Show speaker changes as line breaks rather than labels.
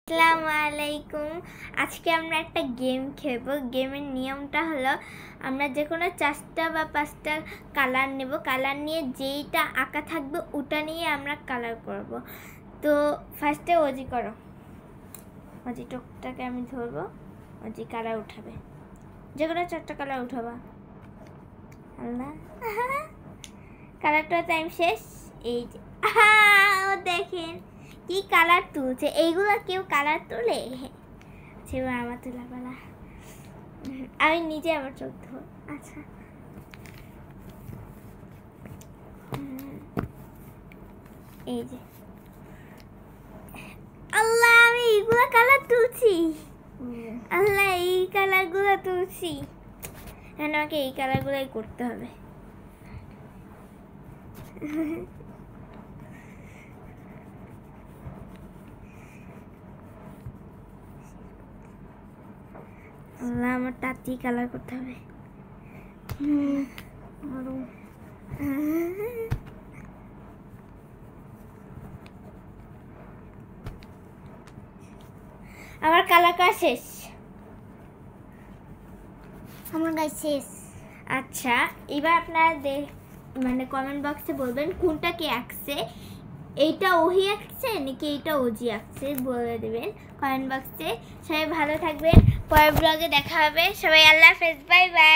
আসসালামু আলাইকুম। আজকে আমরা একটা গেম খেলবো। গেমের নিয়মটা হলো আমরা যে কোনো 4টা বা 5টা কালার নেব। কালার নিয়ে যেইটা আঁকা থাকবে ওটা নিয়ে আমরা কালার করব। তো ফার্স্টে অজি করো। অজি টকটাকে আমি ধরবো, অজি কালার উঠাবে, যে কোনো 4টা কালার উঠাবা। আল্লাহ কালারটা টাইম শেষ। এই যে ও দেখেন কি কালার তুলছে। এইগুলো কেউ কালার তোলে? সেবার আমার তোলা বেলা, আমি নিজে আবার চোখ ধর। আচ্ছা এই যে আল্লাহ, আমি এইগুলো কালার তুলছি। আল্লাহ, এই কালারগুলো তুলছি। এখন আমাকে এই কালারগুলোই করতে হবে। আল্লাহ, আমার তাঁতি কালার করতে হবে। আমার কালার করা শেষ।
আমার গাছ শেষ।
আচ্ছা, এবার আপনারা মানে কমেন্ট বক্সে বলবেন কোনটা কে আঁকছে। এইটা ওহি আঁকছে নাকি এইটা ওজি আঁকছে, বলে দেবেন কমেন্ট বক্সে। সবাই ভালো থাকবেন, পরের ব্লগে দেখা হবে। সবাই আল্লাহ হাফেজ, বাই বাই।